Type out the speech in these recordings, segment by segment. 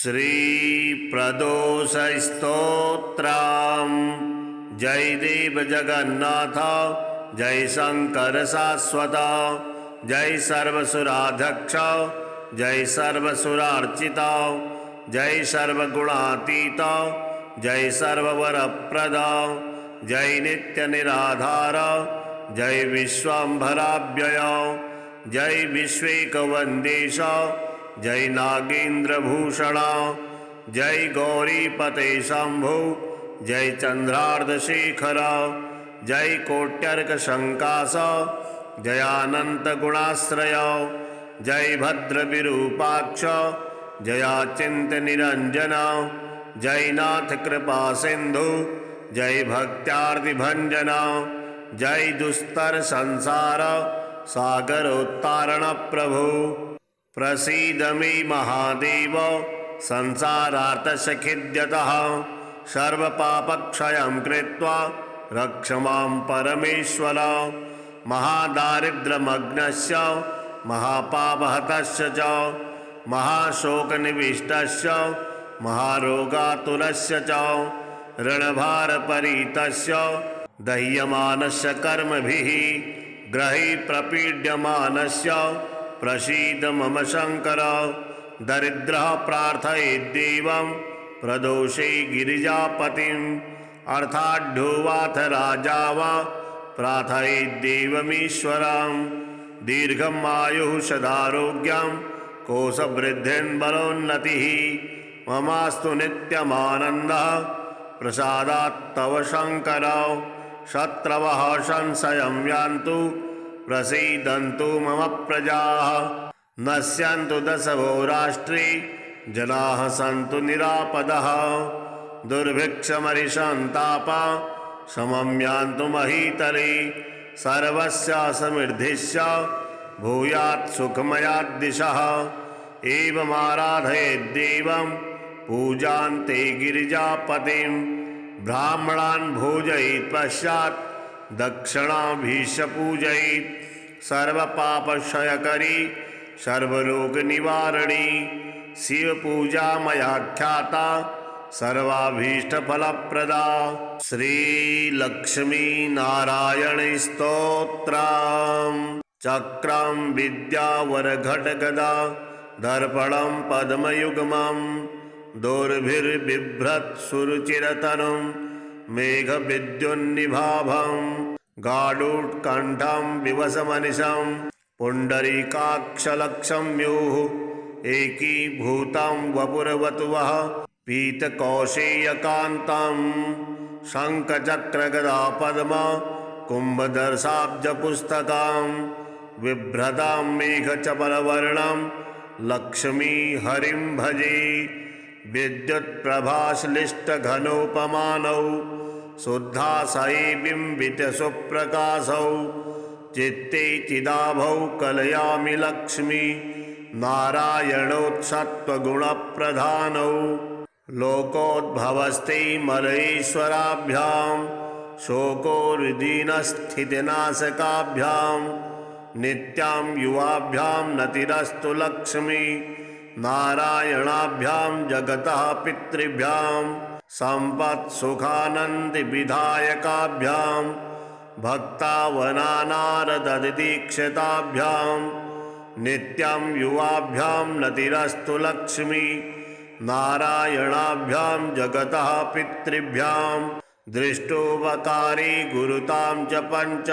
श्री प्रदोष स्तोत्रम्। जय देव जगन्नाथ, जय शंकर शाश्वत, जय सर्वसुराध्यक्ष, जय सर्वसुरार्चित, जय सर्वगुणातीत, जय सर्ववरप्रद, जय नित्य निराधार, जय विश्वंभराव्यय, जय विश्वेकवन्देश, जय नागेन्द्रभूषण, जय गौरीपते शंभु, जय चंद्रार्धशेखर, जय कोट्यर्क शंकास, जयानंत गुणाश्रय, जय भद्रविरूपाक्ष, जयाचिंत निरंजन, जय नाथ कृपा सिंधु, जय भक्त्यार्तिभंजन, जय दुस्तर संसार सागरोत्तारण प्रभु। प्रसीद मे महादेव संसारार्तसखिद्यतः, सर्वपापक्षयं कृत्वा रक्ष मां परमेश्वर। महादारिद्र्यमग्नस्य महापापहतस्य च, महाशोकनिविष्टस्य महारोगातुलस्य च, ऋणभारपरीतस्य दह्यमानस्य कर्मभिः ग्रही प्रपीड्यमानस्य प्रसीद मम शंकर। दरिद्रः प्रार्थयेद्देवं प्रदोषे गिरिजापतिम्, अर्थाढ्योवाथ राजा वा प्रार्थयेद्देवमीश्वरम्। दीर्घम् आयुः सदारोग्यं कोशवृद्धिं बलोन्नतिः, ममास्तु नित्यमानन्दः प्रसादात् तव शंकर। शत्रवः संशयं यान्तु प्रसीदन्तु मम प्रजाः, नश्यन्तु दशवो राष्ट्रे जनाः सन्तु निरापदः। दुर्भिक्षमरिसन्तापा समं यान्तु महीतले, सर्वस्य समृद्धिश्च भूयात् सुखमयात् दिशः। एवमाराधयेद्देवं पूजान्ते गिरिजापतिं, ब्राह्मणान् भोजयेत् पश्चात् दक्षिणाभीष्य पूजयेत्। सर्वपापक्षयकरी सर्वलोकनिवारणी शिवपूजा मयाख्याता सर्वाभीष्टफलप्रदा। श्रीलक्ष्मीनारायण स्तोत्रम्। चक्रं विद्यावरघटगदा दर्पणं पद्मयुग्मं, दोर्भिर्बिभ्रत्सुरुचिरतनुं मेघविद्युन्निभाभं। गाढोत्कण्ठं विवसमनिशं पुण्डरीकाक्षलक्षम्युः, एकीभूतं वपुर्वटुवः पीतकौशेयकान्तं। शङ्खचक्रगदापद्म कुम्भदर्शाब्जपुस्तकं, बिभ्रतां मेघचपलवर्णं लक्ष्मी हरिं भजे। विद्युत्प्रभाश्लिष्टघनोपमानौ शुद्धाशये बिम्बितसुप्रकाशौ, चित्ते चिदाभौ कलयामि लक्ष्मी नारायणोत्सत्त्वगुणप्रधानौ। लोकोद्भवस्ते मलयेश्वराभ्यां, शोकोर्दीनस्थितिनाशकाभ्यां, नित्यां युवाभ्यां नतिरस्तु लक्ष्मी नारायणाभ्यां जगतः पितृभ्यां। सम्पत्सुखानन्दिविधायकाभ्यां, भक्तावनानारददीक्षिताभ्यां, नित्यं युवाभ्यां नतिरस्तु लक्ष्मी नारायणाभ्यां जगतः पितृभ्यां। दृष्टोपकारी गुरुतां च पञ्च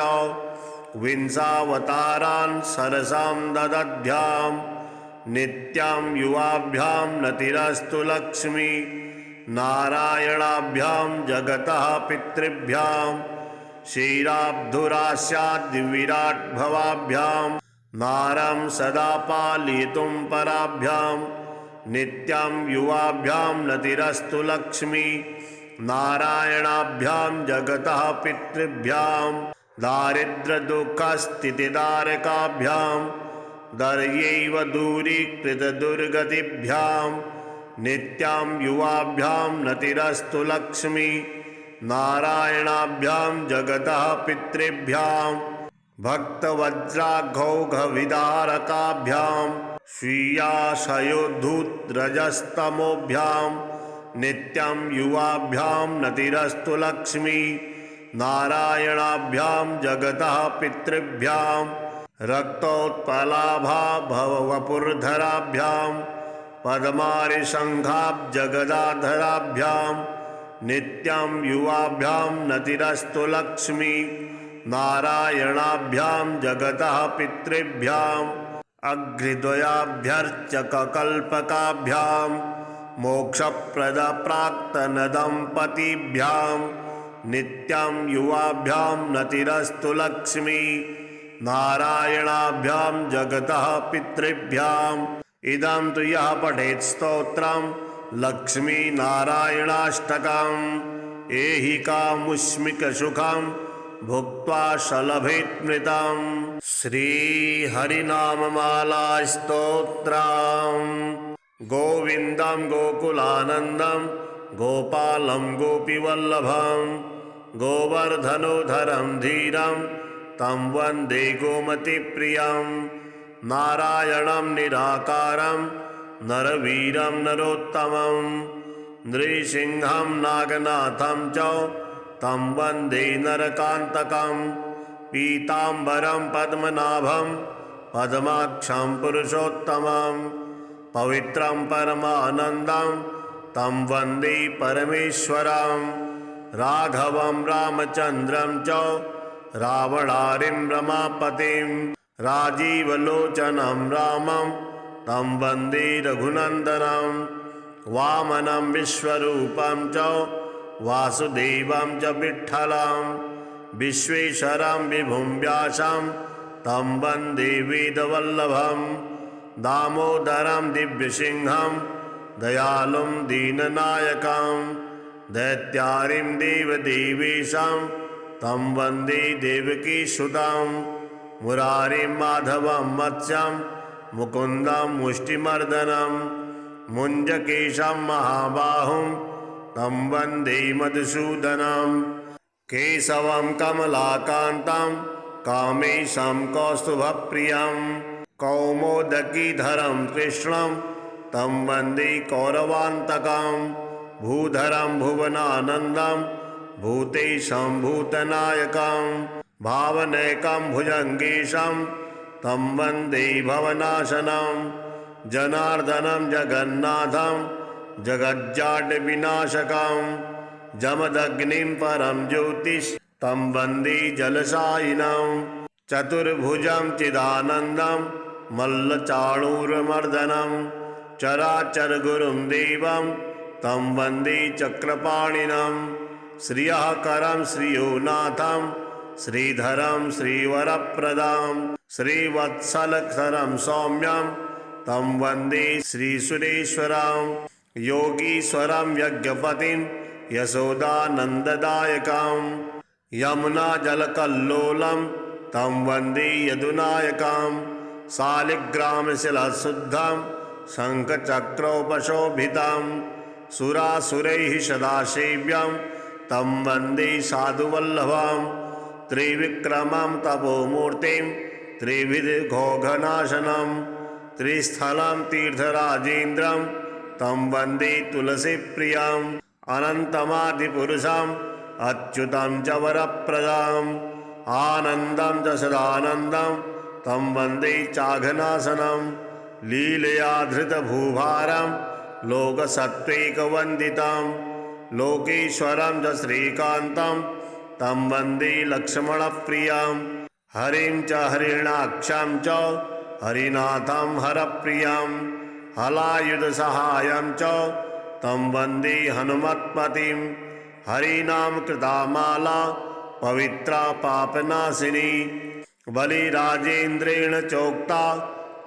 विंशावतारान् सरसां ददध्यां, नित्यां युवाभ्यां नतिरस्तु लक्ष्मी नारायणाभ्यां जगतः पितृभ्यां। क्षीराब्धुरास्याद्विराट्भवाभ्यां, नारं सदा पालयितुं पराभ्यां, नित्यां युवाभ्यां नतिरस्तु लक्ष्मी नारायणाभ्यां जगतः पितृभ्यां। दारिद्र्यदुःखस्थितिदारकाभ्यां, दर्यैव दूरीकृतदुर्गतिभ्यां, नित्यां युवाभ्यां नतिरस्तु लक्ष्मी नारायणाभ्यां जगतः पितृभ्यां। भक्तवज्राघौघविदारकाभ्यां, स्वीयाशयोद्धूद्रजस्तमोभ्यां नित्यं युवाभ्यां नतिरस्तु लक्ष्मी नारायणाभ्यां जगतः पितृभ्यां रक्तोत्पलाभा भववपुर्धराभ्यां पद्मारिशङ्खाब्जगदाधराभ्यां नित्यं युवाभ्यां नतिरस्तु लक्ष्मी नारायणाभ्यां जगतः पितृभ्याम् अग्निद्वयाभ्यर्चककल्पकाभ्यां मोक्षप्रदप्राक्तनदम्पतिभ्यां नित्यं युवाभ्यां नतिरस्तु लक्ष्मी नारायणाभ्यां जगतः पितृभ्याम् इदं तु यः पठेत् स्तोत्रं लक्ष्मीनारायणाष्टकम् ऐहिकामुष्मिकसुखं भुक्त्वा शलभेत्मृतम्। श्रीहरिनाममाला स्तोत्रम्। गोविन्दं गोकुलानन्दं गोपालं गोपीवल्लभं गोवर्धनोधरं धीरं तं वन्दे गोमतीप्रियं नारायणं निराकारं नरवीरं नरोत्तमं नृसिंहं नागनाथं च तं वन्दे नरकान्तकं पीताम्बरं पद्मनाभं पद्माक्षं पुरुषोत्तमं पवित्रं परमानन्दं तं वन्दे परमेश्वरं राघवं रामचन्द्रं च रावणारिं रमापतिं राजीवलोचनं रामं तं वन्दे रघुनन्दनं वामनं विश्वरूपं च वासुदेवं च विठ्ठलं विश्वेश्वरं विभुं व्यासं तं वन्दे वेदवल्लभं दामोदरं दिव्यसिंहं दयालुं दीननायकं दैत्यारिं देवदेवेशं तं वन्दे देवकीसुतं मुरारिं माधवं मत्स्यं मुकुन्दं मुष्टिमर्दनं मुञ्जकेशं महाबाहुं तं वन्दे मधुसूदनं केशवं कमलाकान्तं कामेशं कौस्तुभप्रियं कौमोदकीधरं कृष्णं तं वन्दे कौरवान्तकं भूधरं भुवनानन्दं भूतेशं भूतनायकं भावनैकं भुजङ्गेशं तं वन्दे भवनाशनं जनार्दनं जगन्नाथं जगज्जाड्यविनाशकं जमदग्निं परं ज्योतिष तं वन्दे जलशायिनं चतुर्भुजं चिदानन्दं मल्लचाणूरमर्दनं चराचरगुरुं देवं तं वन्दे चक्रपाणिनं श्रियः करं श्रियोनाथं श्रीधरं श्रीवरप्रदां श्रीवत्सलधरं सौम्यं तं वन्दे श्रीसुरेश्वरं योगीश्वरं यज्ञपतिं यशोदानन्ददायकं यमुनाजलकल्लोलं तं वन्दे यदुनायकं शालिग्रामशिलाशुद्धं शङ्खचक्रोपशोभितं सुरासुरैः सदासेव्यं तं वन्दे साधुवल्लभं त्रिविक्रमं तपोमूर्तिं त्रिविधघोघनाशनं त्रिस्थलं तीर्थराजेन्द्रं तं वन्दे तुलसीप्रियम् अनन्तमादिपुरुषम् अच्युतं च वरप्रदाम् आनन्दं च सदानन्दं तं वन्दे चाघनासनं लीलया धृतभूभारं लोकसत्त्वैकवन्दितं लोकेश्वरं च श्रीकान्तं तं वन्दे लक्ष्मणप्रियं हरिं च हरिणाक्षं च हरिनाथं हरप्रियं हलायुधसहायं च तं वन्दे हनुमत्पतिं हरिनाम कृतामाला पवित्रा पापनाशिनी बलिराजेन्द्रेण चोक्ता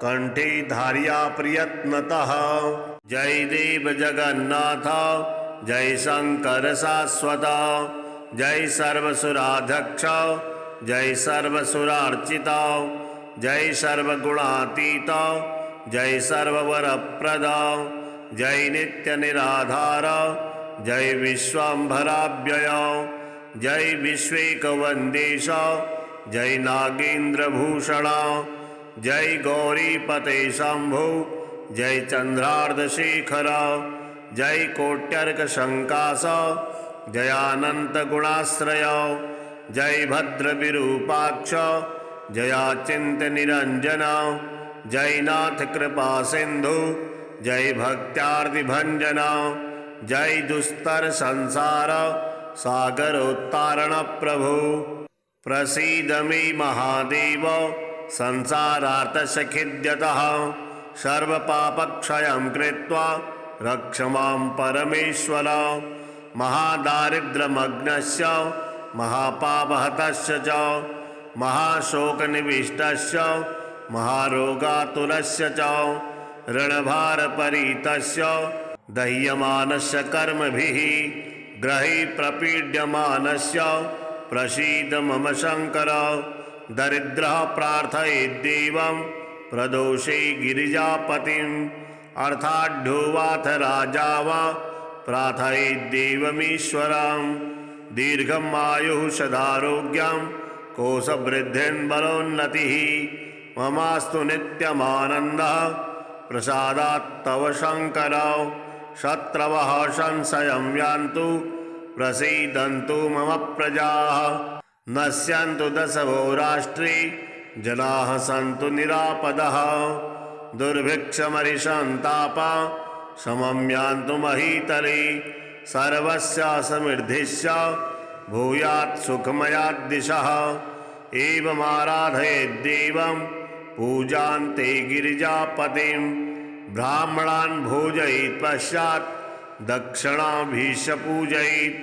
कंठे धार्या प्रयत्नतः। जय देव जगन्नाथ जय शंकर शाश्वत जय सर्वसुराध्यक्ष जय सर्वसुरार्चित जय सर्वगुणातीत जय सर्ववरप्रद जय नित्य निराधार जय विश्वाम्भराव्यय जय विश्वेकवन्देश जय नागेन्द्रभूषण जय गौरीपते शंभु जय चंद्रार्धशेखर जय कोट्यर्क शंकास जयानंत गुणाश्रय जय भद्र विरूपाक्ष जयाचिंत निरंजन जयनाथ कृपा सिंधु जय भक्त्यार्ति भंजन जय दुस्तर संसार सागरोत्तारण प्रभु प्रसीद मे महादेव संसारार्तसखिद्यतः सर्वपापक्षयं कृत्वा रक्ष मां परमेश्वर महादारिद्र्यमग्नस्य महापापहतस्य च महाशोकनिविष्टस्य महारोगातुलस्य च ऋणभारपरीतस्य दह्यमानस्य कर्मभिः ग्रही प्रपीड्यमानस्य प्रसीद मम शंकर दरिद्रः प्रार्थयेद्देवं प्रदोषे गिरिजापतिम् अर्थाढ्योवाथ राजा वा प्रार्थयेद्देवमीश्वरं दीर्घम् आयुः सदारोग्यं कोशवृद्धिं बलोन्नतिः ममास्तु नित्यमानन्दः प्रसादात् तव शंकर शत्रवः संशयं यान्तु प्रसीदन्तु मम प्रजाः नश्यन्तु दशवो राष्ट्रे जनाः सन्तु निरापदः दुर्भिक्षमरिसन्तापा समं यान्तु महीतले सर्वस्य समृद्धिश्च भूयात् सुखमयात् दिशः एवमाराधयेद्देवं पूजान्ते गिरिजापतिं ब्राह्मणान् भोजयेत् पश्चात् दक्षिणाभीष्य पूजयेत्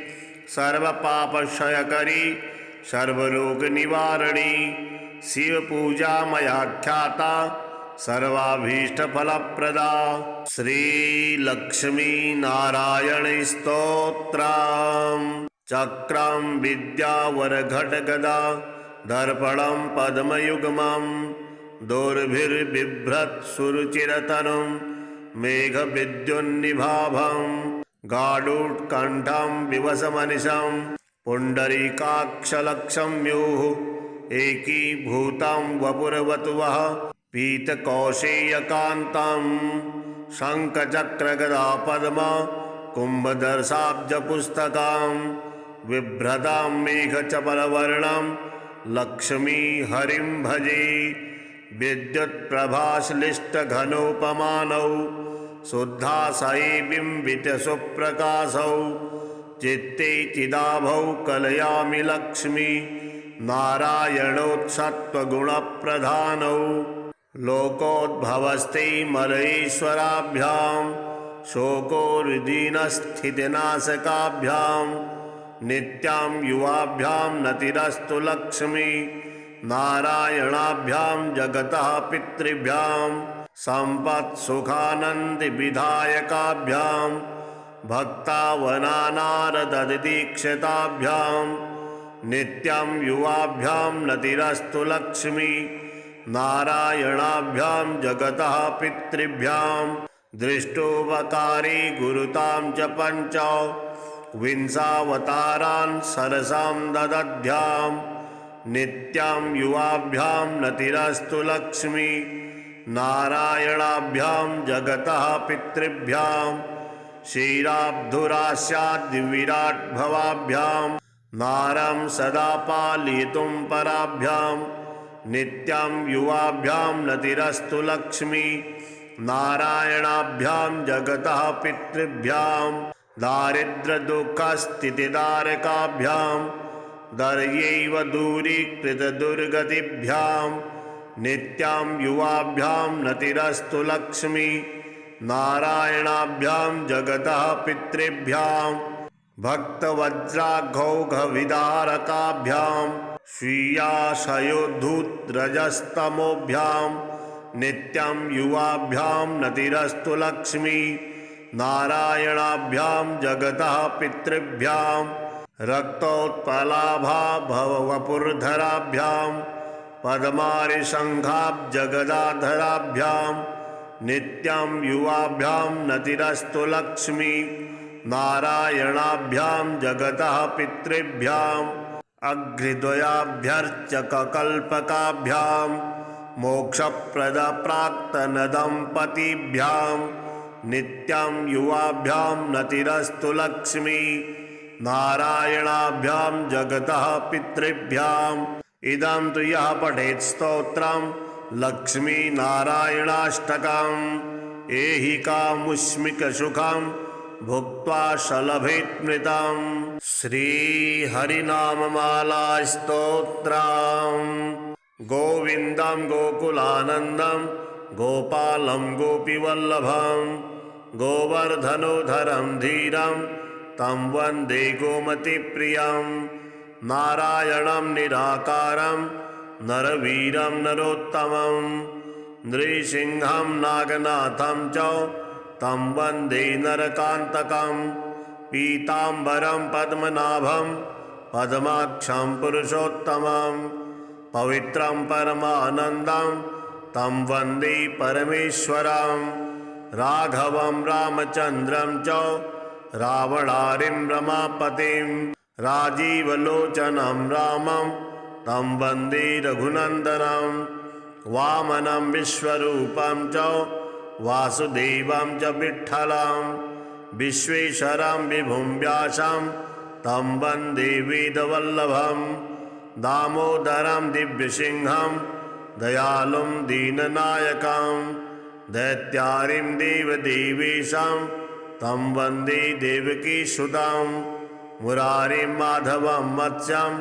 सर्वपापक्षयकरी सर्वरोगनिवारणी शिवपूजा मयाख्याता सर्वाभीष्टफलप्रदा श्रीलक्ष्मीनारायण स्तोत्रम् चक्रं विद्यावरघटगदा दर्पणं पद्मयुग्मं दोर्भिर्बिभ्रत्सुरुचिरतनुं मेघविद्युन्निभाभं गाढोत्कण्ठं विवसमनिशं पुण्डरीकाक्षलक्षम्युः एकीभूतं वपुर्वतुवः पीतकौशेयकान्तं शङ्खचक्रगदापद्म कुम्भदर्शाब्जपुस्तकां बिभ्रतां मेघचपलवर्णं लक्ष्मी हरिं भजे विद्युत्प्रभाश्लिष्टघनोपमानौ शुद्धाशये बिम्बितसुप्रकाशौ चित्ते चिदाभौ कलयामि लक्ष्मी नारायणोत्सत्त्वगुणप्रधानौ लोकोद्भवस्ते मलयेश्वराभ्यां शोकोरुदीनस्थितिनाशकाभ्यां नित्यां युवाभ्यां नतिरस्तु लक्ष्मी नारायणाभ्यां जगतः पितृभ्यां सम्पत्सुखानन्दिविधायकाभ्यां भक्तावनानारददीक्षिताभ्यां नित्यं युवाभ्यां नतिरस्तु लक्ष्मी नारायणाभ्यां जगतः पितृभ्यां दृष्टोपकारी गुरुतां च पञ्च विंशावतारान् सरसां ददध्यां नित्यां युवाभ्यां नतिरस्तु लक्ष्मी नारायणाभ्यां जगतः पितृभ्यां क्षीराब्धुरास्याद्विराट्भवाभ्यां नारं सदा पालयितुं पराभ्यां नित्यां युवाभ्यां नतिरस्तु लक्ष्मी नारायणाभ्यां जगतः पितृभ्यां दारिद्र्यदुःखस्थितिदारकाभ्यां दर्यैव दूरीकृतदुर्गतिभ्यां नित्यां युवाभ्यां नतिरस्तु लक्ष्मी नारायणाभ्यां जगतः पितृभ्यां भक्तवज्राघौघविदारकाभ्यां स्वीयाशयोद्धूद्रजस्तमोभ्यां नित्यं युवाभ्यां नतिरस्तु लक्ष्मी नारायणाभ्यां जगतः पितृभ्यां रक्तोत्पलाभा भववपुर्धराभ्यां पद्मारिशङ्खाब्जगदाधराभ्यां नित्यं युवाभ्यां नतिरस्तु लक्ष्मी नारायणाभ्यां जगतः पितृभ्यां अग्निद्वयाभ्यर्चककल्पकाभ्यां मोक्षप्रदप्राक्तनदम्पतिभ्यां नित्यं युवाभ्यां नतिरस्तु लक्ष्मी नारायणाभ्यां जगतः पितृभ्याम् इदं तु यः पठेत् स्तोत्रं लक्ष्मीनारायणाष्टकम् ऐहिकामुष्मिकसुखं भुक्त्वा शलभेत्मृतम्। श्रीहरिनाममाला स्तोत्रम्। गोविन्दं गोकुलानन्दं गोपालं गोपीवल्लभं गोवर्धनोधरं धीरं तं वन्दे गोमतीप्रियं। नारायणं निराकारं नरवीरं नरोत्तमं नृसिंहं नागनाथं च तं वन्दे नरकान्तकं। पीताम्बरं पद्मनाभं पद्माक्षं पुरुषोत्तमं पवित्रं परमानन्दं तं वन्दे परमेश्वरं। राघवं रामचन्द्रं च रावणारिं रमापतिं राजीवलोचनं रामं तं वन्दे रघुनन्दनं। वामनं विश्वरूपं च वासुदेवं च विठ्ठलं विश्वेश्वरं विभुं व्यासं तं वन्दे वेदवल्लभं। दामोदरं दिव्यसिंहं दयालुं दीननायकं दैत्यारिं देवदेवेशं तं वन्दे देवकीसुतं। मुरारिं माधवं मत्स्यं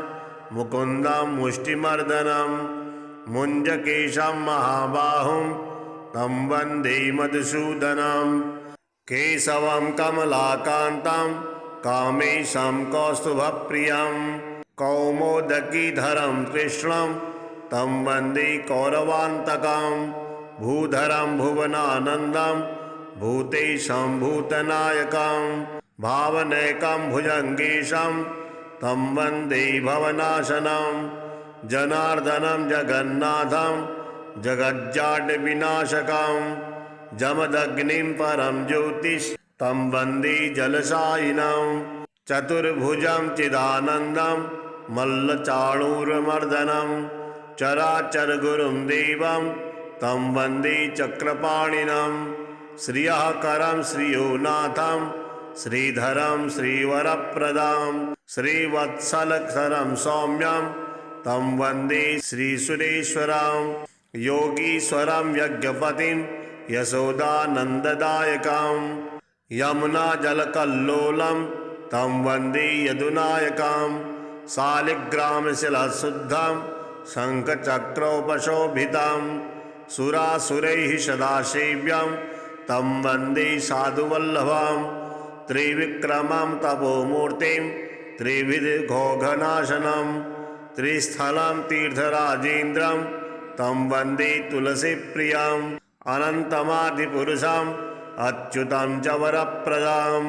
मुकुन्दं मुष्टिमर्दनं मुञ्जकेशं महाबाहुं तं वन्दे मधुसूदनं। केशवं कमलाकान्तं कामेशं कौस्तुभप्रियं कौमोदकीधरं कृष्णं तं वन्दे कौरवान्तकं। भूधरं भुवनानन्दं भूतेशं भूतनायकं भावनैकं भुजङ्गेशं तं वन्दे भवनाशनं। जनार्दनं जगन्नाथं जगज्जाड्यविनाशकं जमदग्निं परं ज्योतिष तं वन्दे जलशायिनं। चतुर्भुजं चिदानन्दं मल्लचाणूरमर्दनं चराचरगुरुं देवं तं वन्दे चक्रपाणिनं। श्रियःकरं श्रियोनाथं श्रीधरं श्रीवरप्रदां श्रीवत्सलकरं सौम्यं तं वन्दे श्रीसुरेश्वरं। योगीश्वरं यज्ञपतिं यशोदानन्ददायकं यमुनाजलकल्लोलं तं वन्दे यदुनायकं। शालिग्रामशिलाशुद्धं शङ्खचक्रोपशोभितं सुरासुरैः सदासेव्यं तं वन्दे साधुवल्लभं। त्रिविक्रमं तपोमूर्तिं त्रिविधघोघनाशनं त्रिस्थलं तीर्थराजेन्द्रं तं वन्दे तुलसीप्रियम्। अनन्तमादिपुरुषम् अच्युतं च वरप्रदाम्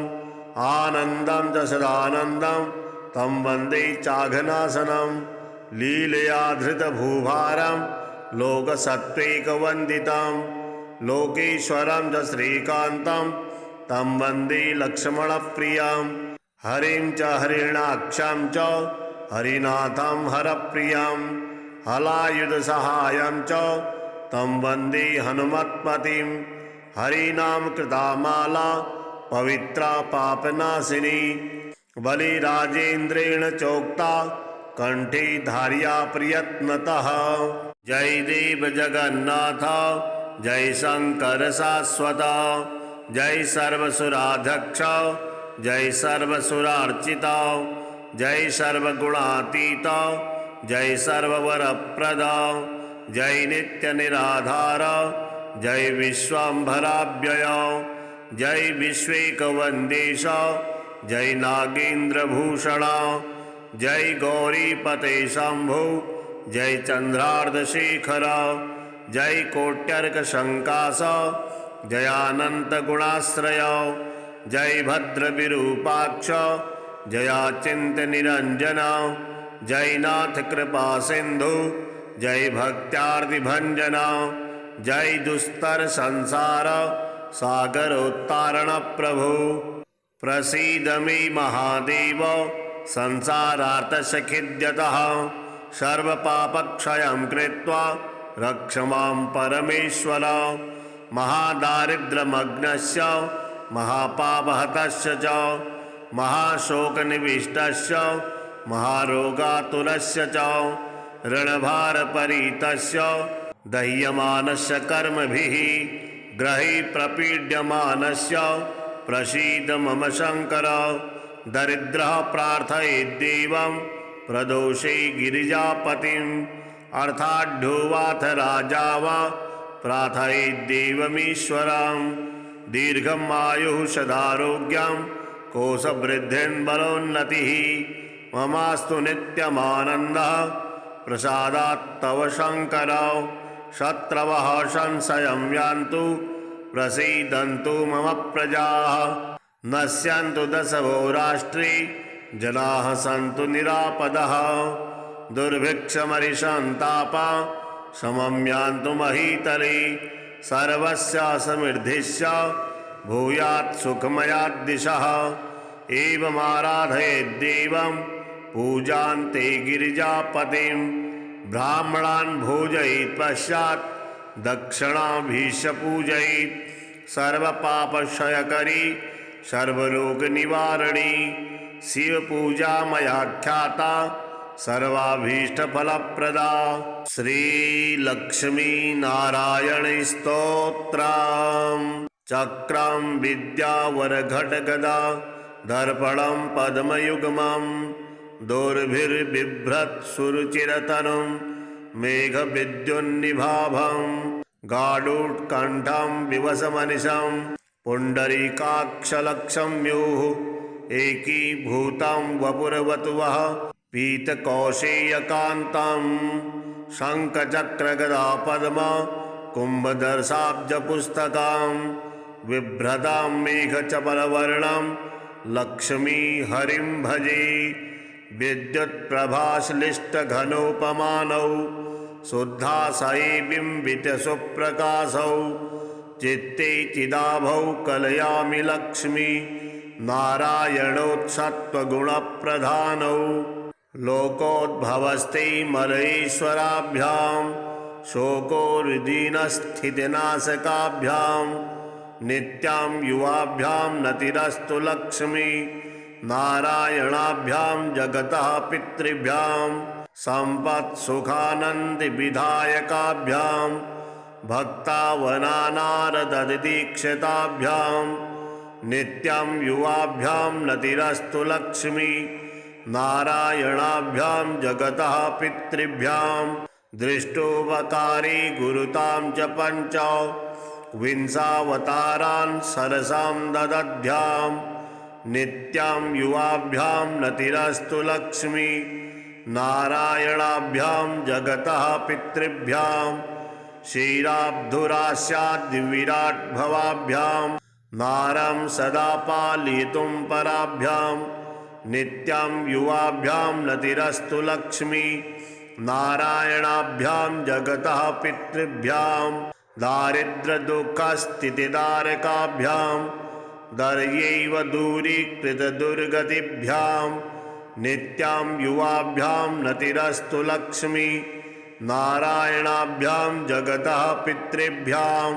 आनन्दं च सदानन्दं तं वन्दे चाघनाशनं। लीलया धृतभूभारं लोकसत्त्वैकवन्दितं लोकेश्वरं च श्रीकान्तं तं वन्दे लक्ष्मणप्रियं। हरिं च हरिणाक्षं च हरिनाथं हरप्रियं हलायुधसहायं च तं वन्दे हनुमत्पतिं। हरिनाम कृता माला पवित्रा पापनाशिनी बलिराजेन्द्रेण चोक्ता कंठे धार्या प्रयत्नतः। जय देव जगन्नाथ जय शंकर शाश्वत जय सर्वसुराध्यक्ष जय सर्वसुरार्चित जय सर्वगुणातीत जय सर्ववरप्रद जय नित्य निराधार जय विश्वाम्भराव्यय जय विश्वेकवन्देश जय नागेन्द्रभूषण जय गौरीपते शंभु जय चंद्रार्धशेखर जय कोट्यर्कशंकास जयानन्तगुणाश्रय जय भद्रविरूपाक्ष जयाचिन्त्यनिरञ्जन जय नाथ कृपा सिंधु जय भक्त्यार्तिभञ्जन जय दुस्तर संसार सागरोत्तारण प्रभु। प्रसीद मे महादेव संसारार्तसखिद्यतः सर्वपापक्षयं कृत्वा रक्ष मां परमेश्वर। महादारिद्र्यमग्नस्य महापापहतस्य च महाशोकनिविष्टस्य महारोगातुलस्य च ऋणभारपरीतस्य दह्यमानस्य कर्मभिः ग्रही प्रपीड्यमानस्य प्रसीद मम शङ्कर। दरिद्रः प्रार्थयेद्देवं प्रदोषे गिरिजापतिम् अर्थाढ्योवाथ राजा वा प्रार्थयेद्देवमीश्वरम्। दीर्घम् आयुः सदारोग्यं कोशवृद्धिं बलोन्नतिः ममास्तु नित्यमानन्दः प्रसादात् तव शङ्कर। शत्रवः संशयं यान्तु प्रसीदन्तु मम प्रजाः नश्यन्तु दशवो राष्ट्रे जनाः सन्तु निरापदः। दुर्भिक्षमरिसन्तापा समं यान्तु महीतले सर्वस्य समृद्धिश्च भूयात् सुखमयात् दिशः। एवमाराधयेद्देवं पूजान्ते गिरिजापतिं ब्राह्मणान् भोजयेत् पश्चात् दक्षिणाभीष्य पूजयेत्। सर्वपापक्षयकरी सर्वरोगनिवारणी शिवपूजा मयाख्याता सर्वाभीष्टफलप्रदा। श्रीलक्ष्मीनारायणस्तोत्रम्। चक्रं विद्यावरघटगदा दर्पणं पद्मयुग्मं दोर्भिर्बिभ्रत्सुरुचिरतनुं मेघविद्युन्निभाभं गाढोत्कण्ठं विवसमनिशं पुण्डरीकाक्षलक्षम्युः एकीभूतं वपुरवतुवः पीतकौशेयकान्तं शङ्खचक्रगदापद्म कुम्भदर्शाब्जपुस्तकां बिभ्रतां मेघचपलवर्णं लक्ष्मी हरिं भजे। विद्युत्प्रभाश्लिष्टघनोपमानौ शुद्धाशये बिम्बितसुप्रकाशौ चित्ते चिदाभौ कलयामि लक्ष्मी नारायणोत्सत्त्वगुणप्रधानौ। लोकोद्भवस्ते मलयेश्वराभ्यां शोकोरुदीनस्थितिनाशकाभ्यां नित्यां युवाभ्यां नतिरस्तु लक्ष्मी नारायणाभ्यां जगतः पितृभ्यां सम्पत्सुखानन्दिविधायकाभ्यां भक्तावनानारददीक्षिताभ्यां नित्यं युवाभ्यां नतिरस्तु लक्ष्मी नारायणाभ्यां जगतः पितृभ्यां दृष्टोपकारी गुरुतां च पञ्च विंशावतारान् सरसां ददध्यां नित्यां युवाभ्यां नतिरस्तु लक्ष्मी नारायणाभ्यां जगतः पितृभ्यां क्षीराब्धुरास्याद्विराट्भवाभ्यां नारं सदा पालयितुं पराभ्यां नित्यां युवाभ्यां नतिरस्तु लक्ष्मी नारायणाभ्यां जगतः पितृभ्यां दारिद्र्यदुःखस्थितिदारकाभ्यां दर्यैव दूरीकृतदुर्गतिभ्यां नित्यां युवाभ्यां नतिरस्तु लक्ष्मी नारायणाभ्यां जगतः पितृभ्यां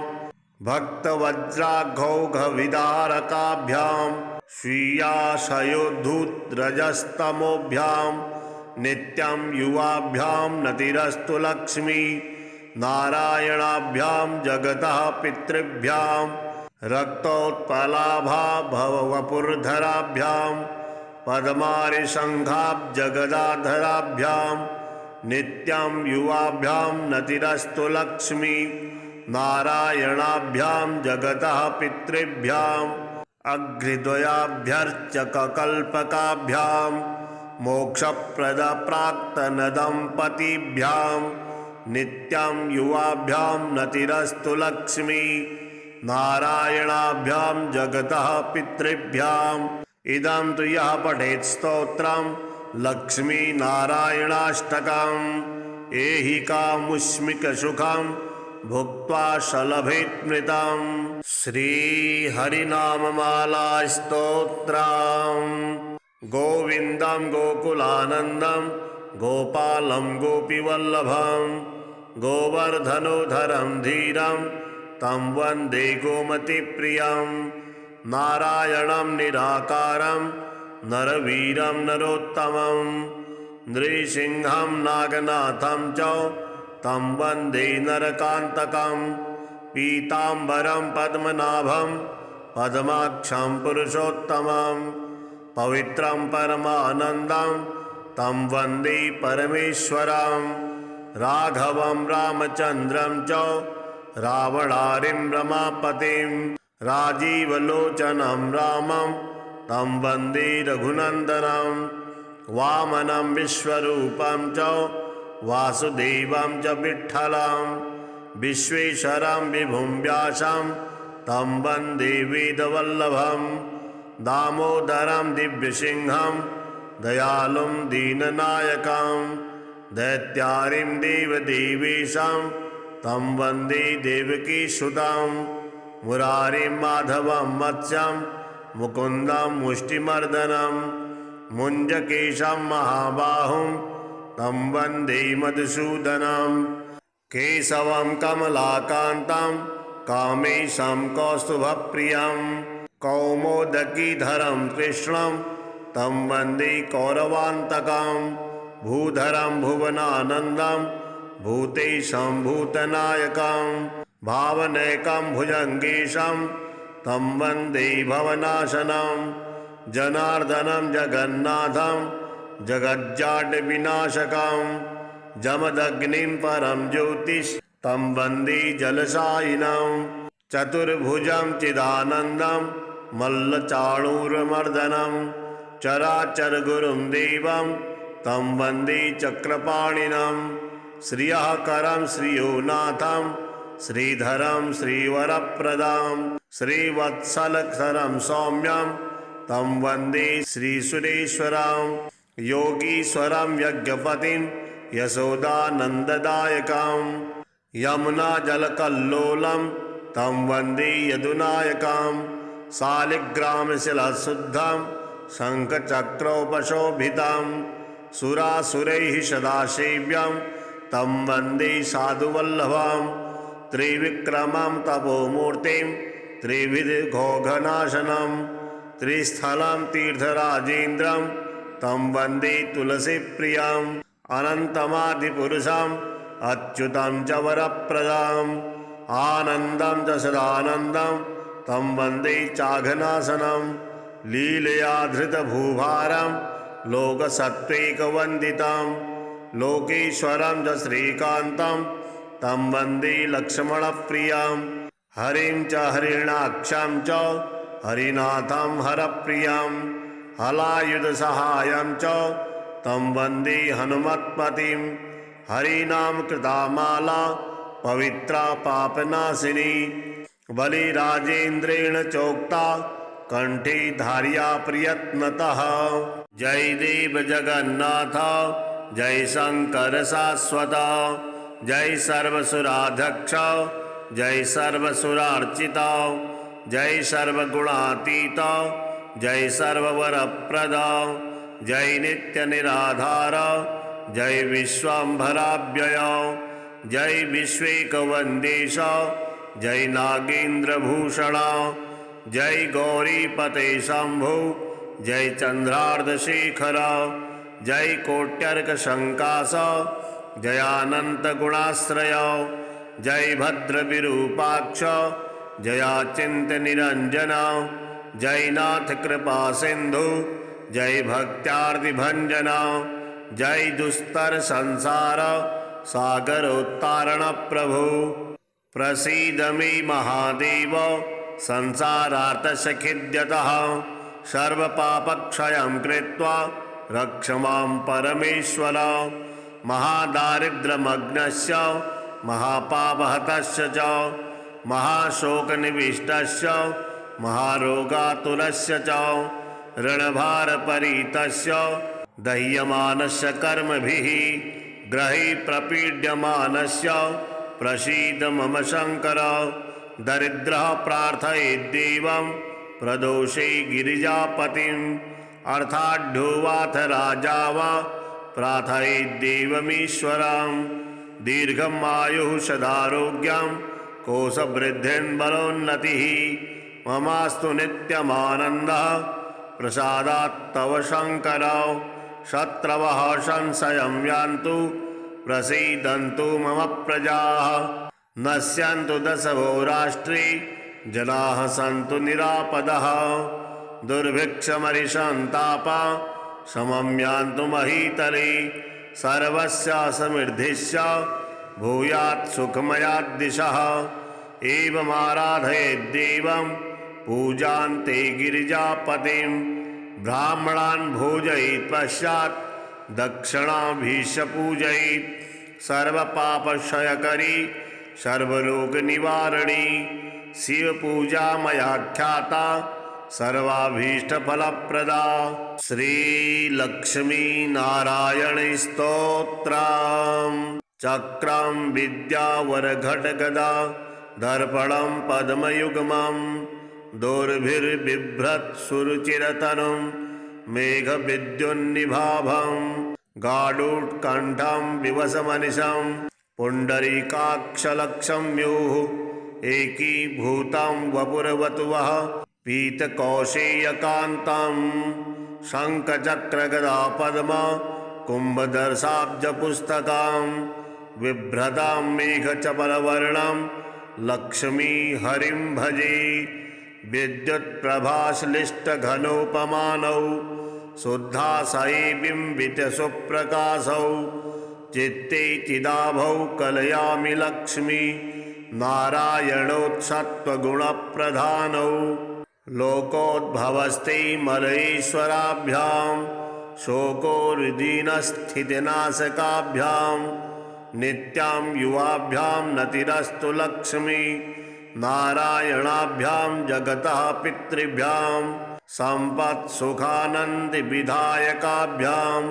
भक्तवज्राघौघविदारकाभ्यां स्वीयाशयोद्धूद्रजस्तमोभ्यां नित्यं युवाभ्यां नतिरस्तु लक्ष्मी नारायणाभ्यां जगतः पितृभ्यां रक्तोत्पलाभा भववपुर्धराभ्यां पद्मारिशङ्खाब्जगदाधराभ्यां नित्यं युवाभ्यां नतिरस्तु लक्ष्मी नारायणाभ्यां जगतः पितृभ्यां अग्निद्वयाभ्यर्चककल्पकाभ्यां मोक्षप्रदप्राक्तनदम्पतिभ्यां नित्यं युवाभ्यां नतिरस्तु लक्ष्मी नारायणाभ्यां जगतः पितृभ्याम् इदं तु यः पठेत् स्तोत्रं लक्ष्मीनारायणाष्टकम् ऐहिकामुष्मिकसुखं भुक्त्वा सलभेत्मृतं। श्रीहरिनाममालास्तोत्रम्। गोविन्दं गोकुलानन्दं गोपालं गोपीवल्लभं गोवर्धनोधरं धीरं तं वन्दे गोमतिप्रियं नारायणं निराकारं नरवीरं नरोत्तमं नृसिंहं नागनाथं च तं वन्दे नरकान्तकं पीताम्बरं पद्मनाभं पद्माक्षं पुरुषोत्तमं पवित्रं परमानन्दं तं वन्दे परमेश्वरं राघवं रामचन्द्रं च रावणारिं रमापतिं राजीवलोचनं रामं तं वन्दे रघुनन्दनं वामनं विश्वरूपं च वासुदेवं च विठ्ठलं विश्वेश्वरं विभुं व्यासं तं वन्दे वेदवल्लभं दामोदरं दिव्यसिंहं दयालुं दीननायकं दैत्यारिं देवदेवेशं तं वन्दे देवकीसुतं मुरारिं माधवं मत्स्यं मुकुन्दं मुष्टिमर्दनं मुञ्जकेशं महाबाहुं तं वन्दे मधुसूदनं केशवं कमलाकान्तं कामेशं कौस्तुभप्रियं कौमोदकीधरं कृष्णं तं वन्दे कौरवान्तकं भूधरं भुवनानन्दं भूतेशं भूतनायकं भावनैकं भुजङ्गेशं तं वन्दे भवनाशनं जनार्दनं जगन्नाथं जगज्जाड्यविनाशकं जमदग्निं परं ज्योतिष तं वन्दे जलशायिनं चतुर्भुजं चिदानन्दं मल्लचाणूरमर्दनं चराचरगुरुं देवं तं वन्दे चक्रपाणिनं श्रियःकरं श्रियोनाथं श्रीधरं श्रीवरप्रदां श्रीवत्सलकरं सौम्यं तं वन्दे श्रीसुरेश्वरं योगीश्वरं यज्ञपतिं यशोदानन्ददायकं यमुनाजलकल्लोलं तं वन्दे यदुनायकं शालिग्रामशिलाशुद्धं शङ्खचक्रोपशोभितं सुरासुरैः सदासेव्यं तं वन्दे साधुवल्लभं त्रिविक्रमं तपोमूर्तिं त्रिविधघोघनाशनं त्रिस्थलं तीर्थराजेन्द्रं तं वन्दे तुलसीप्रियम् अनन्तमादिपुरुषम् अच्युतं च वरप्रदाम् आनन्दं च सदानन्दं तं वन्दे चाघनाशनं लीलया धृतभूभारं लोकसत्त्वैकवन्दितं लोकेश्वरं च श्रीकान्तं तं वन्दे लक्ष्मणप्रियं हरिं च हरिणाक्षं च हरिनाथं हरप्रियं हलायुधसहायं च तं वन्दे हनुमत्पतिं हरिनाम कृतामाला पवित्रा पापनाशिनी बलिराजेन्द्रेण चोक्ता कंठे धार्या प्रयत्नतः। जय देव जगन्नाथ जय शंकर शाश्वत जय सर्वसुराध्यक्ष जय सर्वसुरार्चित जय सर्वगुणातीत जय सर्ववरप्रद जय नित्य निराधार जय विश्वाम्भराव्यय जय विश्वैकवन्देश जय नागेन्द्रभूषण जय गौरीपते शंभु जय चंद्रार्धशेखर जय कोट्यर्कशंकास जयानन्तगुणाश्रय जय भद्रविरूपाक्ष जयाचिन्त्यनिरञ्जन जयनाथ कृपा सिंधु जय भक्त्यार्तिभञ्जन जय दुस्तर संसार सागरोत्तारण प्रभु प्रसीद मे महादेव संसारार्तसखिद्यतः सर्वपापक्षयं कृत्वा रक्ष मां परमेश्वर महादारिद्र्यमग्नस्य महापापहतस्य च महाशोकनिविष्टस्य महारोगातुलस्य च ऋणभारपरीतस्य दह्यमानस्य कर्मभिः ग्रहे प्रपीड्यमानस्य प्रसीद मम शंकर दरिद्रः प्रार्थयेद्देवं प्रदोषे गिरिजापतिम् अर्थाढ्यो वाथ राजा वा प्रार्थयेद्देवमीश्वरं दीर्घम् आयुः सदारोग्यं कोशवृद्धिर्बलोन्नतिः ममास्तु नित्यमानन्दः प्रसादात् तव शङ्कर शत्रवः संशयं यान्तु प्रसीदन्तु मम प्रजाः नश्यन्तु दशवो राष्ट्रे जनाः सन्तु निरापदः दुर्भिक्षमरिसन्तापा समं यान्तु महीतले सर्वस्य समृद्धिश्च भूयात् सुखमयात् दिशः एवमाराधयेद्देवं पूजान्ते गिरिजापतिं ब्राह्मणान् भोजयेत् पश्चात् दक्षिणाभीष्य पूजयेत् सर्वपापक्षयकरी सर्वलोकनिवारणी शिवपूजा मया ख्याता सर्वाभीष्टफलप्रदा श्रीलक्ष्मीनारायणस्तोत्रम् चक्रं विद्यावरघटगदा दर्पणं पद्मयुग्मं दोर्भिर्बिभ्रत्सुरुचिरतनुं मेघविद्युन्निभाभं गाढोत्कण्ठं विवसमनिशं पुण्डरीकाक्षलक्षम्युः एकीभूतं वपुर्वतुवः पीतकौशेयकान्तं शङ्खचक्रगदापद्म कुम्भदर्शाब्जपुस्तकां बिभ्रतां मेघचपलवर्णं लक्ष्मी हरिं भजे विद्युत्प्रभाश्लिष्टघनोपमानौ शुद्धाशये बिम्बितसुप्रकाशौ चित्ते चिदाभौ कलयामि लक्ष्मी नारायणोत्सत्त्वगुणप्रधानौ लोकोद्भवस्ते मलयेश्वराभ्यां शोकोरुदीनस्थितिनाशकाभ्यां नित्यां युवाभ्यां नतिरस्तु लक्ष्मी नारायणाभ्यां जगतः पितृभ्यां सम्पत्सुखानन्दिविधायकाभ्यां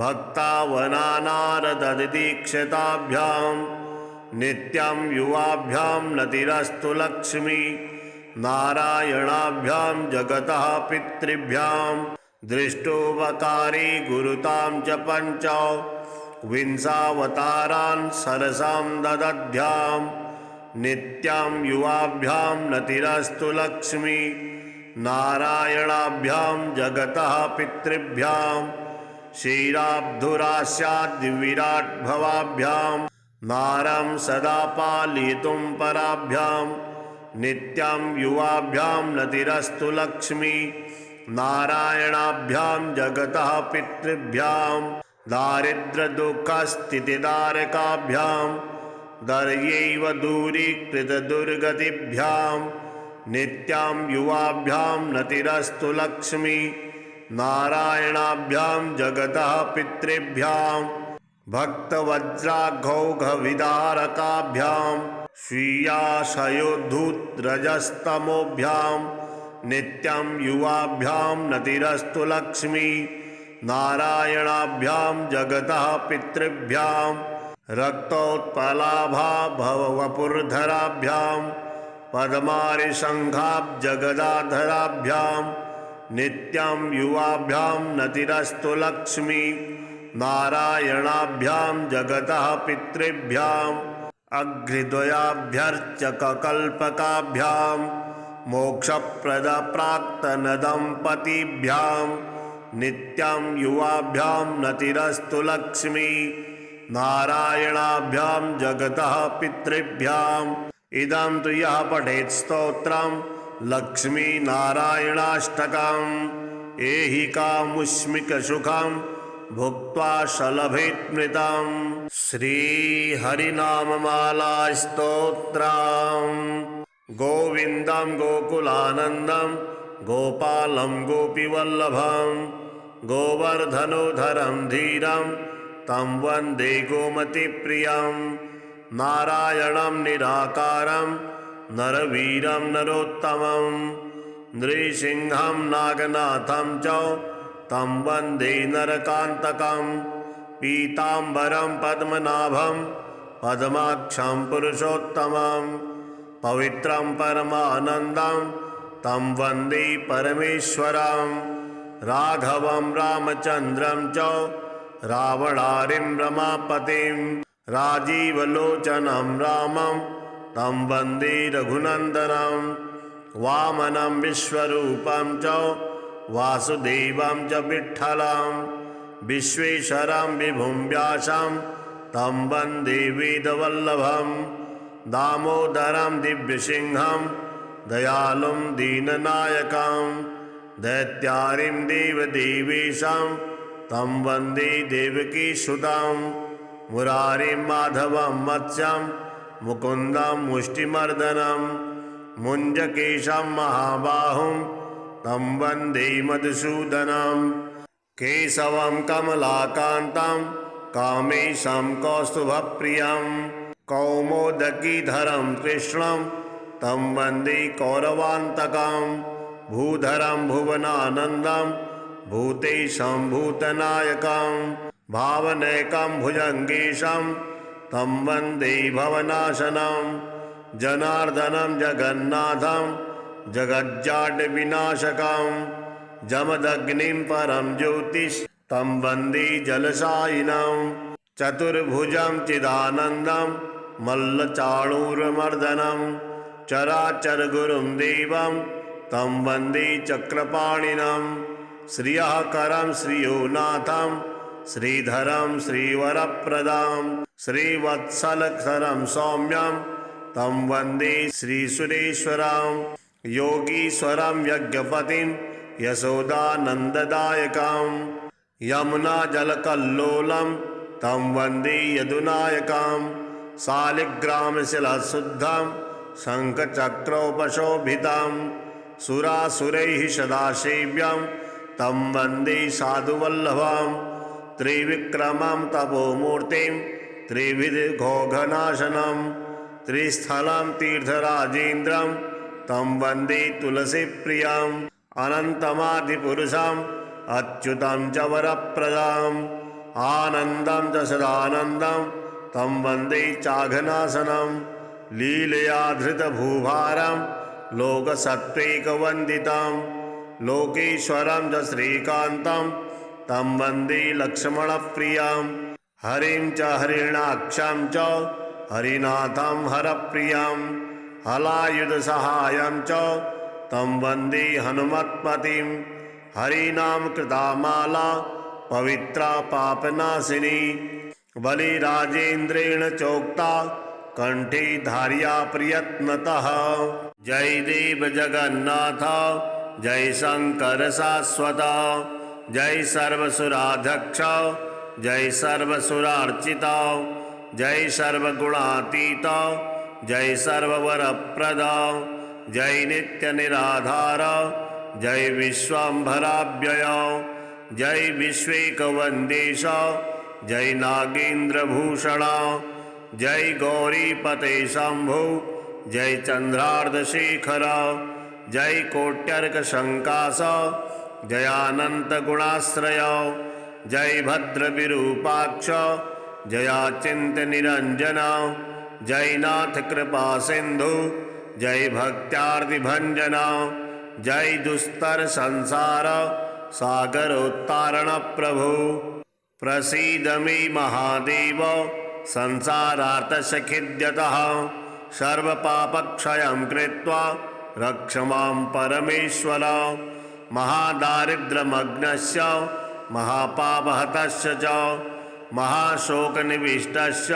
भक्तावनानारददीक्षिताभ्यां नित्यं युवाभ्यां नतिरस्तु लक्ष्मी नारायणाभ्यां जगतः पितृभ्यां दृष्टोपकारी गुरुतां च पञ्च विंशावतारान् सरसां ददध्यां नित्यां युवाभ्यां नतिरस्तु लक्ष्मी नारायणाभ्यां जगतः पितृभ्यां क्षीराब्धुरास्याद्विराट्भवाभ्यां नारं सदा पालयितुं पराभ्यां नित्यां युवाभ्यां नतिरस्तु लक्ष्मी नारायणाभ्यां जगतः पितृभ्यां दारिद्र्यदुःखस्थितिदारकाभ्यां दर्यैव दूरीकृतदुर्गतिभ्यां नित्यां युवाभ्यां नतिरस्तु लक्ष्मी नारायणाभ्यां जगतः पितृभ्यां भक्तवज्राघौघविदारकाभ्यां स्वीयाशयोद्धूद्रजस्तमोभ्यां नित्यं युवाभ्यां नतिरस्तु लक्ष्मी नारायणाभ्यां जगतः पितृभ्यां रक्तोत्पलाभा भववपुर्धराभ्यां पद्मारिशङ्खाब्जगदाधराभ्यां नित्यं युवाभ्यां नतिरस्तु लक्ष्मी नारायणाभ्यां जगतः पितृभ्यां अग्निद्वयाभ्यर्चककल्पकाभ्यां मोक्षप्रदप्राक्तनदम्पतिभ्यां नित्यं युवाभ्यां नतिरस्तु लक्ष्मी नारायणाभ्यां जगतः पितृभ्याम् इदं तु यः पठेत् स्तोत्रं लक्ष्मीनारायणाष्टकम् ऐहिकामुष्मिकसुखं भुक्त्वा शलभेत्मृतं श्रीहरिनाममालास्तोत्रम् गोविन्दं गोकुलानन्दं गोपालं गोपीवल्लभं गोवर्धनोधरं धीरं तं वन्दे गोमतीप्रियं नारायणं निराकारं नरवीरं नरोत्तमं नृसिंहं नागनाथं च तं वन्दे नरकान्तकं पीताम्बरं पद्मनाभं पद्माक्षं पुरुषोत्तमं पवित्रं परमानन्दं तं वन्दे परमेश्वरं राघवं रामचन्द्रं च रावणारिं रमापतिं राजीवलोचनं रामं तं वन्दे रघुनन्दनं वामनं विश्वरूपं च वासुदेवं च विठ्ठलं विश्वेश्वरं विभुं व्यासं तं वन्दे वेदवल्लभं दामोदरं दिव्यसिंहं दयालुं दीननायकं दैत्यारिं देवदेवेशं तं वन्दे देवकीसुतं मुरारिं माधवं मत्स्यं मुकुन्दं मुष्टिमर्दनं मुञ्जकेशं महाबाहुं तं वन्दे मधुसूदनं केशवं कमलाकान्तं कामेशं कौस्तुभप्रियं कौमोदकीधरं कृष्णं तं वन्दे कौरवान्तकं भूधरं भुवनानन्दं भूतेशं भूतनायकं भावनैकं भुजङ्गेशं तं वन्दे भवनाशनं जनार्दनं जगन्नाथं जगज्जाड्यविनाशकं जमदग्निं परं ज्योतिष तं वन्दे जलशायिनं चतुर्भुजं चिदानन्दं मल्लचाणूरमर्दनं चराचरगुरुं देवं तं वन्दे चक्रपाणिनं श्रियःकरं श्रियोनाथं श्रीधरं श्रीवरप्रदां श्रीवत्सलकरं सौम्यं तं वन्दे श्रीसुरेश्वरं योगीश्वरं यज्ञपतिं यशोदानन्ददायकं यमुनाजलकल्लोलं तं वन्दे यदुनायकं शालिग्रामशिलाशुद्धं शङ्खचक्रोपशोभितं सुरासुरैः सदासेव्यं तं वन्दे साधुवल्लभं त्रिविक्रमं तपोमूर्तिं त्रिविधघोघनाशनं त्रिस्थलं तीर्थराजेन्द्रं तं वन्दे तुलसीप्रियम् अनन्तमादिपुरुषम् अच्युतं च वरप्रदाम् आनन्दं च सदानन्दं तं वन्दे चाघनाशनं लीलया धृतभूभारं लोकसत्त्वैकवन्दितं लोकेश्वरं च श्रीकान्तं तं वन्दे लक्ष्मणप्रियं हरिं च हरिणाक्षं च हरिनाथं हरप्रियं हलायुधसहायं च तं वन्दे हनुमत्पतिं हरिनाम कृतामाला पवित्रा पापनाशिनी बलिराजेन्द्रेण चोक्ता कंठे धार्या प्रयत्नतः। जय देव जगन्नाथ जय शंकर शाश्वत जय सर्वसुराध्यक्ष जय सर्वसुरार्चित जय सर्वगुणातीत जय सर्ववरप्रद जय नित्य निराधार जय विश्वाम्भराव्यय जय विश्वैकवन्देश जय नागेन्द्रभूषण जय गौरीपते शंभु जय चंद्रार्धशेखर जय कोट्यर्कशंकास जयानन्तगुणाश्रय जय भद्रविरूपाक्ष जयाचिन्त्यनिरञ्जन जय नाथ कृपा सिंधु जय भक्त्यार्तिभञ्जन जय दुस्तर संसार सागरोत्तारण प्रभु प्रसीद मे महादेव संसारार्तसखिद्यतः सर्वपापक्षयं कृत्वा रक्ष मां परमेश्वर महादारिद्र्यमग्नस्य महापापहतस्य च महाशोकनिविष्टस्य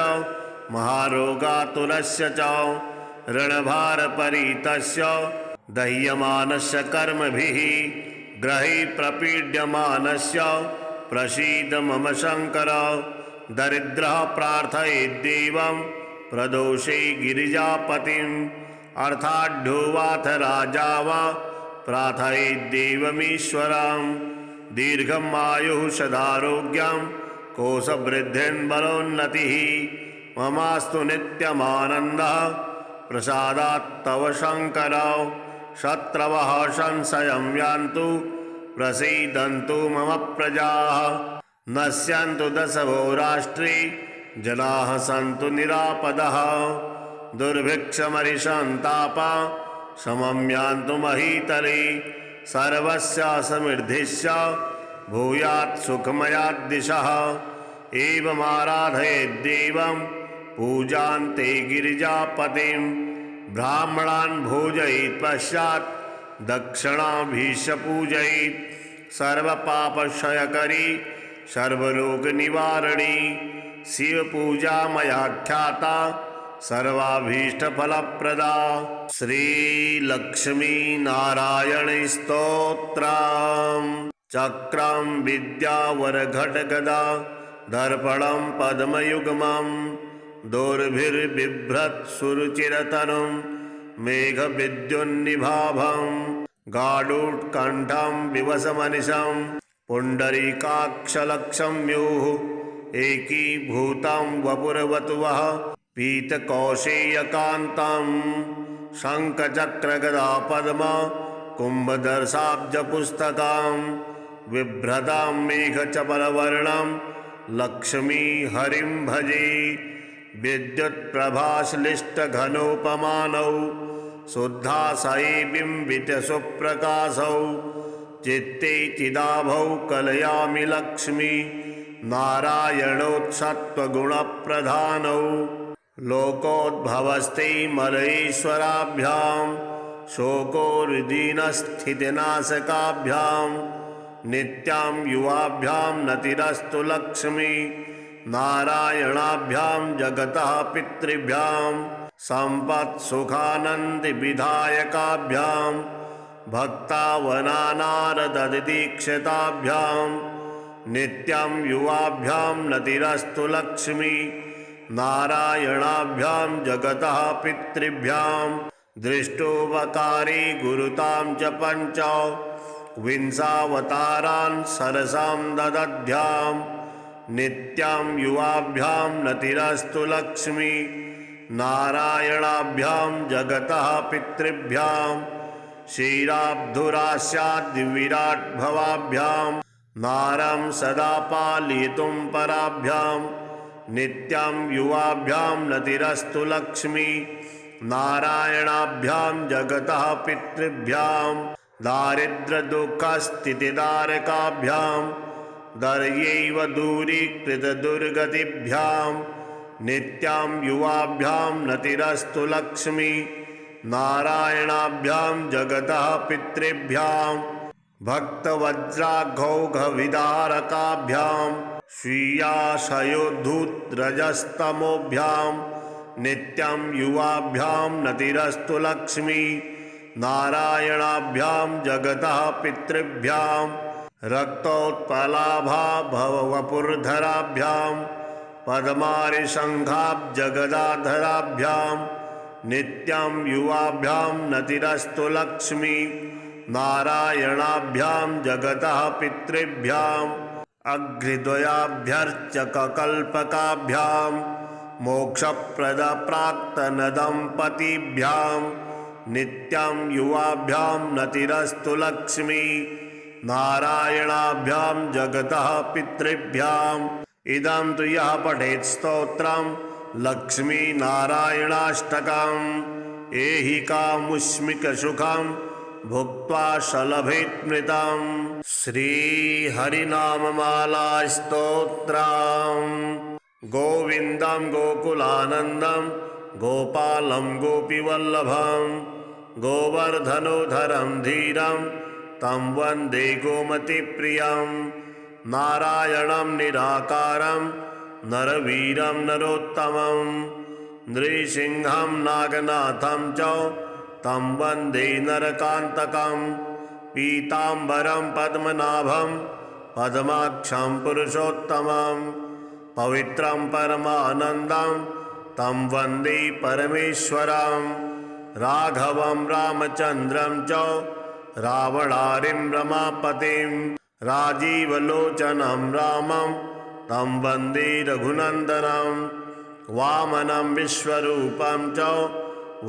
महारोगातुलस्य च ऋणभारपरीतस्य दह्यमानस्य कर्मभिः ग्रहे प्रपीड्यमानस्य प्रसीद मम शंकर दरिद्रः प्रार्थयेद्देवं प्रदोषे गिरिजापतिम् अर्थाढ्योवाथ राजा वा प्रार्थयेद्देवमीश्वरं दीर्घम् आयुः सदारोग्यं कोशवृद्धिं बलोन्नतिः ममास्तु नित्यमानन्दः प्रसादात् तव शंकर शत्रवः संशयं यान्तु प्रसीदन्तु मम प्रजाः नश्यन्तु दशवो राष्ट्रे जनाः सन्तु निरापदः दुर्भिक्षमरिसन्तापा समं यान्तु महीतले सर्वस्य समृद्धिश्च भूयात् सुखमयाद्दिशः एवमाराधयेद्देवं पूजान्ते गिरिजापतिं ब्राह्मणान् भोजयित् पश्चात् दक्षिणाभीष्य पूजयित् सर्वपापक्षयकरी सर्वरोगनिवारणी शिवपूजा मयाख्याता सर्वाभीष्टफलप्रदा। श्रीलक्ष्मीनारायणस्तोत्रम्। चक्रं विद्यावरघटगदा दर्पणं पद्मयुग्मं दोर्भिर्बिभ्रत्सुरुचिरतनुं मेघविद्युन्निभाभं गाढोत्कण्ठं विवसमनिशं पुण्डरीकाक्षलक्षम्युः एकीभूतं वपुर्वटुवः पीतकौशेयकान्तं शङ्खचक्रगदापद्म कुम्भदर्शाब्जपुस्तकां बिभ्रतां मेघचपलवर्णं लक्ष्मी हरिं भजे। विद्युत्प्रभाश्लिष्टघनोपमानौ शुद्धाशये बिम्बितसुप्रकाशौ चित्ते चिदाभौ कलयामि लक्ष्मी नारायणोत्सत्त्वगुणप्रधानौ लोकोद्भवस्ते मलयेश्वराभ्यां शोकोर्दीनस्थितिनाशकाभ्यां नित्यां युवाभ्यां नतिरस्तु लक्ष्मी नारायणाभ्यां जगतः पितृभ्यां सम्पत्सुखानन्दिविधायकाभ्यां भक्तावनानारददीक्षिताभ्यां नित्यं युवाभ्यां नतिरस्तु लक्ष्मी नारायणाभ्यां जगतः पितृभ्यां दृष्टोपकारी गुरुतां च पञ्च विंशावतारान् सरसां ददध्यां नित्यां युवाभ्यां नतिरस्तु लक्ष्मी नारायणाभ्यां जगतः पितृभ्यां क्षीराब्धुरास्याद्विराट्भवाभ्यां नारं सदा पालयितुं पराभ्यां नित्यां युवाभ्यां नतिरस्तु लक्ष्मी नारायणाभ्यां जगतः पितृभ्यां दारिद्र्यदुःखस्थितिदारकाभ्यां दर्यैव दूरीकृतदुर्गतिभ्यां नित्यां युवाभ्यां नतिरस्तु लक्ष्मी नारायणाभ्यां जगतः पितृभ्यां भक्तवज्राघौघविदारकाभ्यां स्वीयाशयोद्धूद्रजस्तमोभ्यां नित्यं युवाभ्यां नतिरस्तु लक्ष्मी नारायणाभ्यां जगतः पितृभ्यां रक्तोत्पलाभा भववपुर्धराभ्यां पद्मारिशङ्खाब्जगदाधराभ्यां नित्यं युवाभ्यां नतिरस्तु लक्ष्मी नारायणाभ्यां जगतः पितृभ्यां अग्निद्वयाभ्यर्चककल्पकाभ्यां मोक्षप्रदप्राक्तनदम्पतिभ्यां नित्यं युवाभ्यां नतिरस्तु लक्ष्मी नारायणाभ्यां जगतः पितृभ्याम् इदं तु यः पठेत् स्तोत्रं लक्ष्मीनारायणाष्टकम् ऐहिकामुष्मिकसुखं भुक्त्वा शलभेत्मृतं। श्रीहरिनाममालास्तोत्रम्। गोविन्दं गोकुलानन्दं गोपालं गोपीवल्लभं गोवर्धनोधरं धीरं तं वन्दे गोमतीप्रियं नारायणं निराकारं नरवीरं नरोत्तमं नृसिंहं नागनाथं च तं वन्दे नरकान्तकं पीताम्बरं पद्मनाभं पद्माक्षं पुरुषोत्तमं पवित्रं परमानन्दं तं वन्दे परमेश्वरं राघवं रामचन्द्रं च रावणारिं रमापतिं राजीवलोचनं रामं तं वन्दे रघुनन्दनं वामनं विश्वरूपं च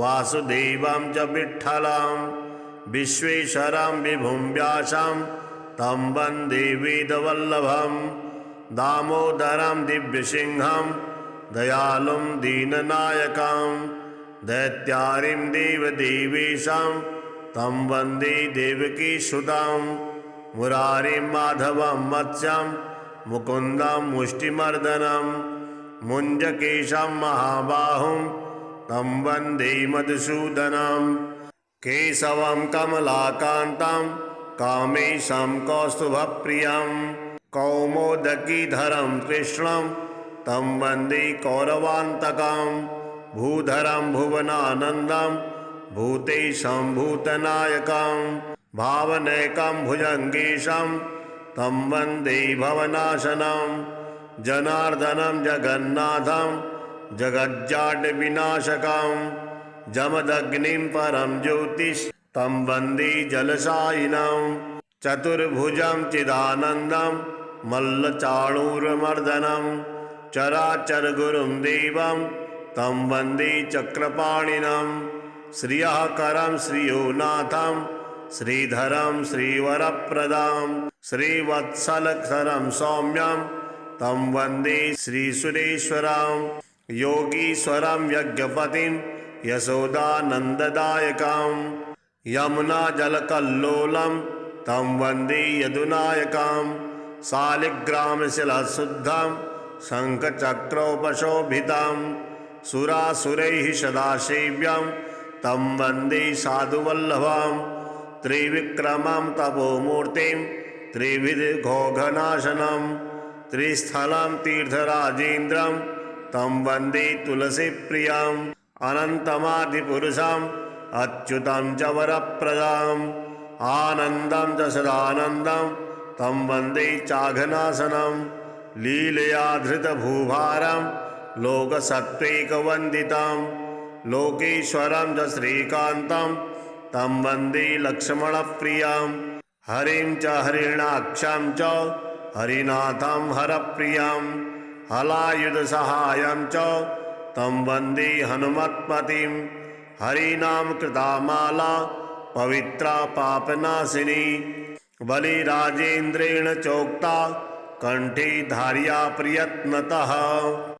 वासुदेवं च विठ्ठलं विश्वेश्वरं विभुं व्यासं तं वन्दे वेदवल्लभं दामोदरं दिव्यसिंहं दयालुं दीननायकं दैत्यारिं देवदेवेशं तं वन्दे देवकीसुतं मुरारिं माधवं मत्स्यं मुकुन्दं मुष्टिमर्दनं मुञ्जकेशं महाबाहुं तं वन्दे मधुसूदनं केशवं कमलाकान्तं कामेशं कौस्तुभप्रियं कौमोदकीधरं कृष्णं तं वन्दे कौरवान्तकं भूधरं भुवनानन्दं भूतेशं भूतनायकं भावनैकं भुजङ्गेशं तं वन्दे भवनाशनं जनार्दनं जगन्नाथं जगज्जाड्यविनाशकं जमदग्निं परं ज्योतिष तं वन्दे जलशायिनं चतुर्भुजं चिदानन्दं मल्लचाणूरमर्दनं चराचरगुरुं देवं तं वन्दे चक्रपाणिनं श्रियः करं श्रियोनाथं श्रीधरं श्रीवरप्रदां श्रीवत्सलधरं सौम्यं तं वन्दे श्रीसुरेश्वरं योगीश्वरं यज्ञपतिं यशोदानन्ददायकं यमुनाजलकल्लोलं तं वन्दे यदुनायकं शालिग्रामशिलाशुद्धं शङ्खचक्रोपशोभितं सुरासुरैः सदासेव्यं तं वन्दे साधुवल्लभं त्रिविक्रमं तपोमूर्तिं त्रिविधघोघनाशनं त्रिस्थलं तीर्थराजेन्द्रं तं वन्दे तुलसीप्रियं अनन्तमादिपुरुषम् अच्युतं च वरप्रदाम् आनन्दं च सदानन्दं तं वन्दे चाघनाशनं लीलया धृतभूभारं लोकसत्त्वैकवन्दितं लोकेश्वरं च श्रीकान्तं तं वन्दे लक्ष्मणप्रियं हरिं च हरिणाक्षं च हरिनाथं हरप्रियं हलायुधसहायं च तं वन्दे हनुमत्पतिं हरिनाम कृता माला पवित्रा पापनाशिनी बलिराजेन्द्रेण चोक्ता कंठे धार्या प्रयत्नतः।